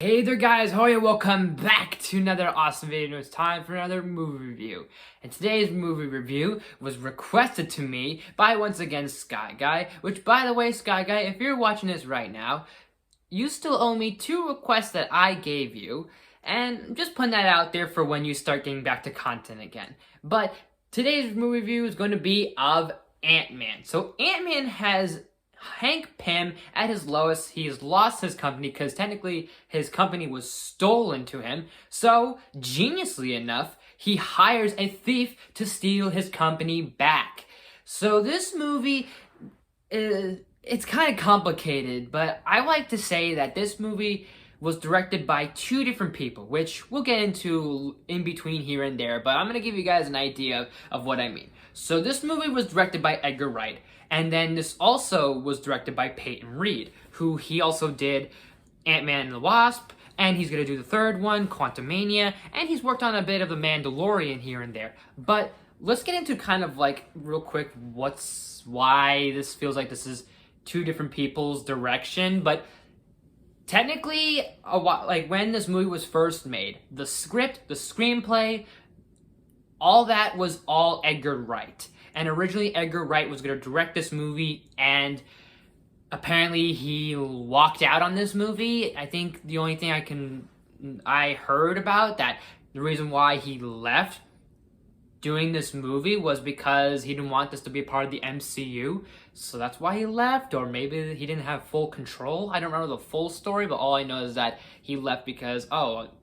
Hey there guys, how are you? Welcome back to another awesome video. It's time for another movie review. And today's movie review was requested to me by, once again, Sky Guy. Which, by the way, Sky Guy, if you're watching this right now, you still owe me 2 requests that I gave you. And I'm just putting that out there for when you start getting back to content again. But today's movie review is going to be of Ant-Man. So Ant-Man has Hank Pym at his lowest. He's lost his company because technically his company was stolen to him. So, geniusly enough, he hires a thief to steal his company back. So this movie, it's kind of complicated, but I like to say that this movie was directed by 2 different people, which we'll get into in between here and there, but I'm going to give you guys an idea of what I mean. So this movie was directed by Edgar Wright, and then this also was directed by Peyton Reed, who he also did Ant-Man and the Wasp, and he's going to do the 3rd one, Quantumania, and he's worked on a bit of The Mandalorian here and there. But let's get into kind of like, real quick, why this feels like this is 2 different people's direction, but technically, like when this movie was first made, the script, the screenplay, all that was all Edgar Wright. And originally Edgar Wright was going to direct this movie, and apparently he walked out on this movie. I think the only thing I heard about that the reason why he left doing this movie was because he didn't want this to be a part of the MCU. So that's why he left, or maybe he didn't have full control. I don't remember the full story, but all I know is that he left because,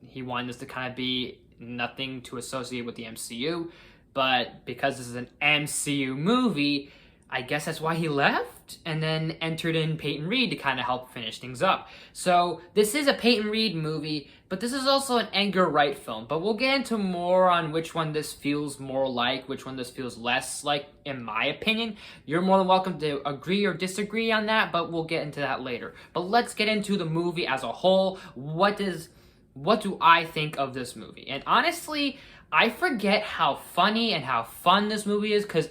he wanted this to kind of be nothing to associate with the MCU. But because this is an MCU movie, I guess that's why he left, and then entered in Peyton Reed to kind of help finish things up. So this is a Peyton Reed movie, but this is also an Edgar Wright film. But we'll get into more on which one this feels more like, which one this feels less like, in my opinion. You're more than welcome to agree or disagree on that, but we'll get into that later. But let's get into the movie as a whole. What do I think of this movie? And honestly, I forget how funny and how fun this movie is, because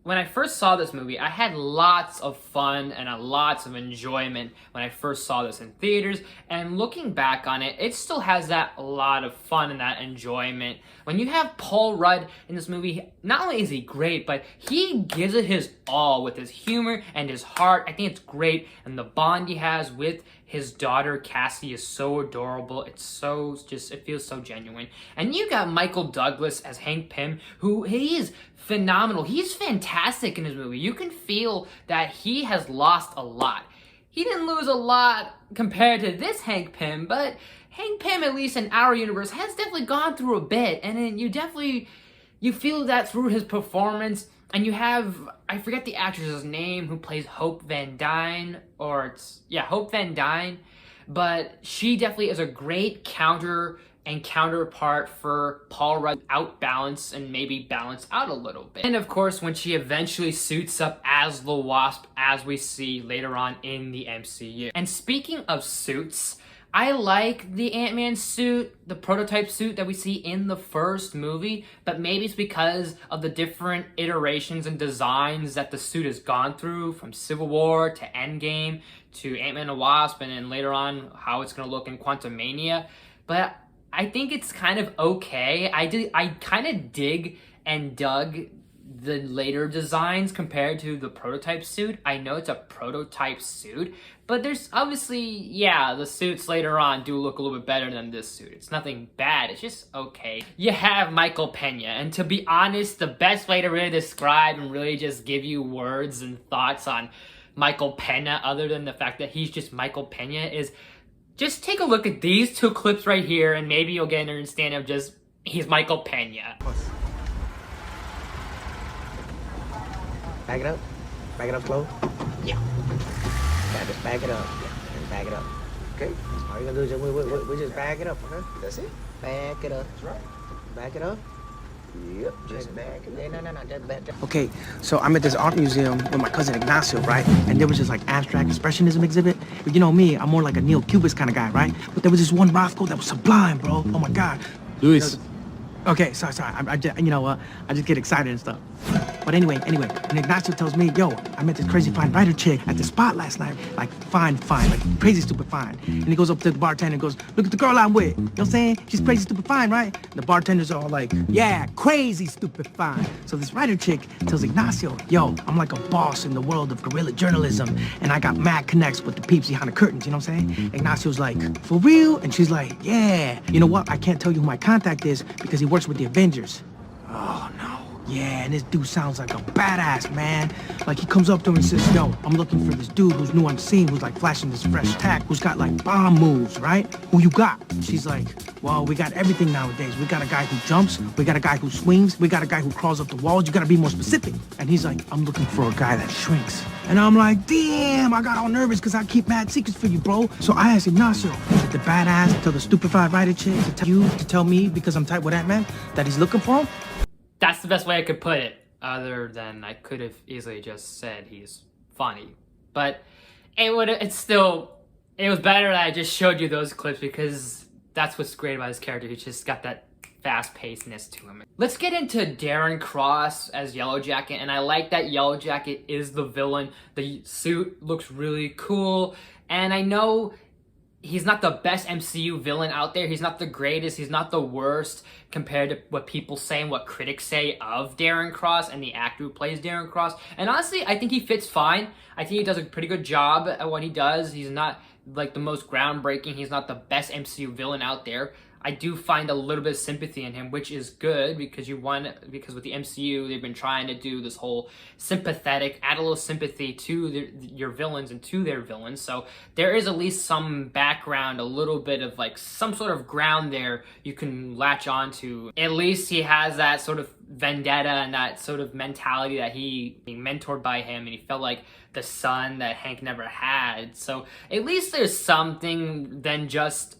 when I first saw this movie, I had lots of fun and lots of enjoyment when I first saw this in theaters. And looking back on it, it still has that lot of fun and that enjoyment. When you have Paul Rudd in this movie, not only is he great, but he gives it his all with his humor and his heart. I think it's great. And the bond he has with his daughter, Cassie, is so adorable. It feels so genuine. And you got Michael Douglas as Hank Pym, who he is phenomenal. He's fantastic in this movie. You can feel that he has lost a lot. He didn't lose a lot compared to this Hank Pym, but Hank Pym, at least in our universe, has definitely gone through a bit. And then you feel that through his performance. And you have, I forget the actress's name who plays Hope Van Dyne, Hope Van Dyne, but she definitely is a great counterpart for Paul Rudd, outbalance and maybe balance out a little bit. And of course, when she eventually suits up as the Wasp, as we see later on in the MCU. And speaking of suits, I like the Ant-Man suit, the prototype suit that we see in the first movie, but maybe it's because of the different iterations and designs that the suit has gone through, from Civil War to Endgame to Ant-Man and the Wasp, and then later on how it's going to look in Quantumania. But I think it's kind of okay. I kind of dig and dug the later designs compared to the prototype suit. I know it's a prototype suit, but there's obviously, the suits later on do look a little bit better than this suit. It's nothing bad, it's just okay. You have Michael Pena, and to be honest, the best way to really describe and really just give you words and thoughts on Michael Pena, other than the fact that he's just Michael Pena, is just take a look at these 2 clips right here, and maybe you'll get an understanding of just, he's Michael Pena. Back it up. Back it up slow. Yeah. Just back it up. Yeah. Just back it up. Okay. All you gonna do is we just back it up, okay? That's it. Back it up. That's right. Back it up. Yep. Just back it up. No. Just back it up. Okay, so I'm at this art museum with my cousin Ignacio, right? And there was this like abstract expressionism exhibit. But you know me, I'm more like a neo-cubist kind of guy, right? But there was this one Roscoe that was sublime, bro. Oh my God. Luis. Okay, sorry. I just get excited and stuff. But anyway, and Ignacio tells me, yo, I met this crazy fine writer chick at the spot last night. Like, fine, like crazy stupid fine. And he goes up to the bartender and goes, look at the girl I'm with. You know what I'm saying? She's crazy stupid fine, right? And the bartender's all like, yeah, crazy stupid fine. So this writer chick tells Ignacio, yo, I'm like a boss in the world of guerrilla journalism, and I got mad connects with the peeps behind the curtains, you know what I'm saying? Ignacio's like, for real? And she's like, yeah. You know what? I can't tell you who my contact is because he works with the Avengers. Oh, no. Yeah, and this dude sounds like a badass, man. Like, he comes up to him and says, yo, I'm looking for this dude who's new on the scene, who's like flashing this fresh tack, who's got like bomb moves, right? Who you got? She's like, well, we got everything nowadays. We got a guy who jumps, we got a guy who swings, we got a guy who crawls up the walls. You gotta be more specific. And he's like, I'm looking for a guy that shrinks. And I'm like, damn, I got all nervous because I keep mad secrets for you, bro. So I asked Ignacio, is it the badass tell the stupefied writer chick to tell you, to tell me, because I'm tight with that man, that he's looking for him? That's the best way I could put it, other than I could have easily just said he's funny. But it was better that I just showed you those clips, because that's what's great about his character. He's just got that fast-pacedness to him. Let's get into Darren Cross as Yellowjacket, and I like that Yellowjacket is the villain. The suit looks really cool, and I know he's not the best MCU villain out there. He's not the greatest. He's not the worst compared to what people say and what critics say of Darren Cross and the actor who plays Darren Cross. And honestly, I think he fits fine. I think he does a pretty good job at what he does. He's not like the most groundbreaking. He's not the best MCU villain out there. I do find a little bit of sympathy in him, which is good, because with the MCU, they've been trying to do this whole sympathetic, add a little sympathy to your villains and to their villains. So there is at least some background, a little bit of like some sort of ground there you can latch onto. At least he has that sort of vendetta and that sort of mentality that he being mentored by him, and he felt like the son that Hank never had. So at least there's something than just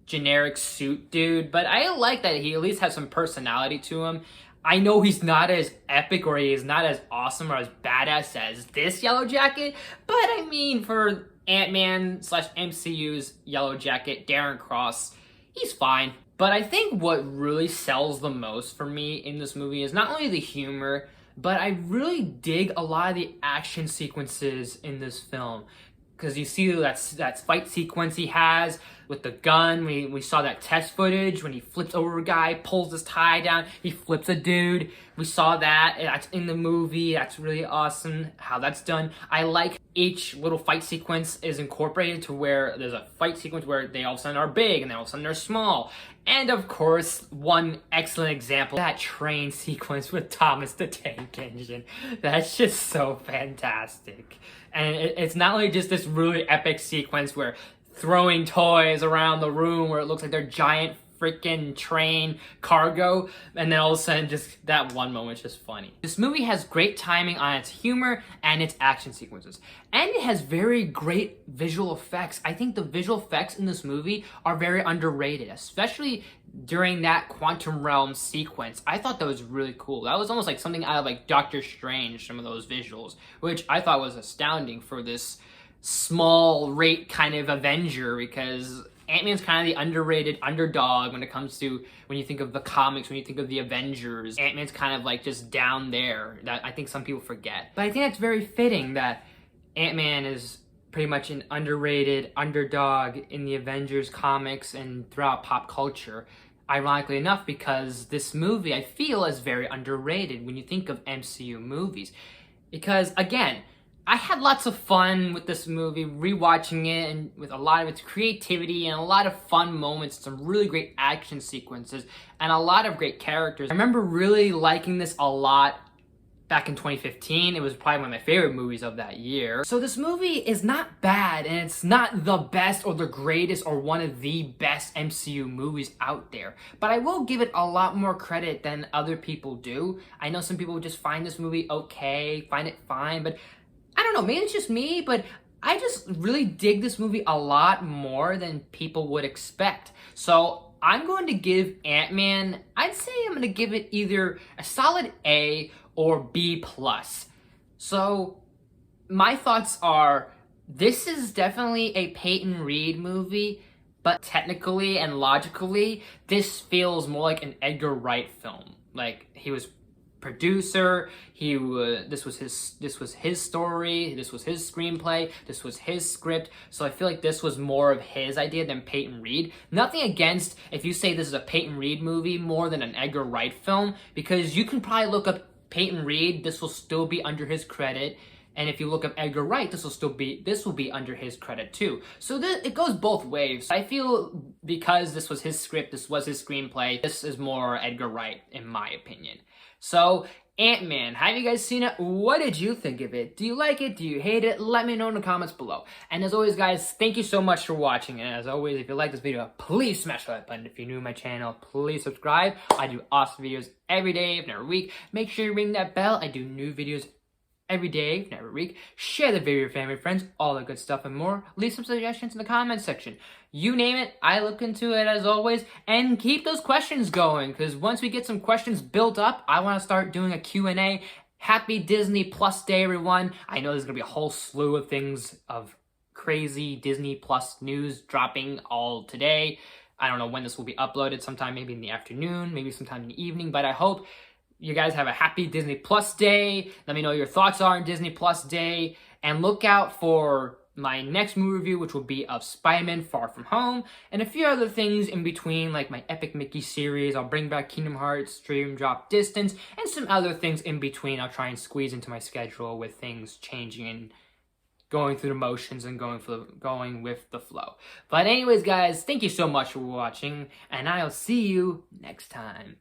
generic suit dude, but I like that he at least has some personality to him. I know he's not as epic, or he is not as awesome or as badass as this Yellowjacket, but I mean, for Ant-Man / MCU's Yellowjacket, Darren Cross, he's fine. But I think what really sells the most for me in this movie is not only the humor, but I really dig a lot of the action sequences in this film. Because you see that fight sequence he has with the gun. We saw that test footage when he flips over a guy, pulls his tie down, he flips a dude. We saw that. That's in the movie. That's really awesome how that's done. I like each little fight sequence is incorporated to where there's a fight sequence where they all of a sudden are big and then all of a sudden they're small. And of course, one excellent example, that train sequence with Thomas the Tank Engine. That's just so fantastic. And it's not only just this really epic sequence where throwing toys around the room where it looks like they're giant freaking train cargo, and then all of a sudden just that one moment is just funny. This movie has great timing on its humor and its action sequences, and it has very great visual effects. I think the visual effects in this movie are very underrated, especially during that quantum realm sequence. I thought that was really cool. That was almost like something out of like Doctor Strange, some of those visuals, which I thought was astounding for this small rate kind of Avenger, because Ant-Man's kind of the underrated underdog when it comes to, when you think of the comics, when you think of the Avengers. Ant-Man's kind of like just down there, that I think some people forget. But I think that's very fitting that Ant-Man is pretty much an underrated underdog in the Avengers comics and throughout pop culture. Ironically enough, because this movie I feel is very underrated when you think of MCU movies. Because again, I had lots of fun with this movie, rewatching it, and with a lot of its creativity and a lot of fun moments, some really great action sequences, and a lot of great characters. I remember really liking this a lot back in 2015. It was probably one of my favorite movies of that year. So this movie is not bad, and it's not the best or the greatest or one of the best MCU movies out there. But I will give it a lot more credit than other people do. I know some people just find this movie okay, find it fine, but I don't know, maybe it's just me, but I just really dig this movie a lot more than people would expect. So I'm going to give Ant-Man, I'd say I'm going to give it either a solid A or B+. So my thoughts are, this is definitely a Peyton Reed movie, but technically and logically, this feels more like an Edgar Wright film. Like, he was producer. This was his story, this was his screenplay, this was his script. So I feel like this was more of his idea than Peyton Reed. Nothing against if you say this is a Peyton Reed movie more than an Edgar Wright film, because you can probably look up Peyton Reed, this will still be under his credit. And if you look up Edgar Wright, this will be under his credit too. So it goes both ways. I feel because this was his script, this was his screenplay, this is more Edgar Wright in my opinion. So Ant-Man, have you guys seen it? What did you think of it? Do you like it? Do you hate it? Let me know in the comments below. And as always, guys, thank you so much for watching. And as always, if you like this video, please smash the like button. If you're new to my channel, please subscribe. I do awesome videos every day, every week. Make sure you ring that bell. I do new videos every day, every week. Share the video with your family, friends, all that good stuff and more. Leave some suggestions in the comments section. You name it, I look into it as always. And keep those questions going, because once we get some questions built up, I want to start doing a Q&A. Happy Disney Plus Day, everyone. I know there's going to be a whole slew of things, of crazy Disney Plus news dropping all today. I don't know when this will be uploaded, sometime maybe in the afternoon, maybe sometime in the evening, but I hope you guys have a happy Disney Plus Day. Let me know your thoughts on Disney Plus Day. And look out for my next movie review, which will be of Spider-Man Far From Home. And a few other things in between, like my Epic Mickey series. I'll bring back Kingdom Hearts, Dream Drop Distance, and some other things in between. I'll try and squeeze into my schedule with things changing and going through the motions and going with the flow. But anyways, guys, thank you so much for watching. And I'll see you next time.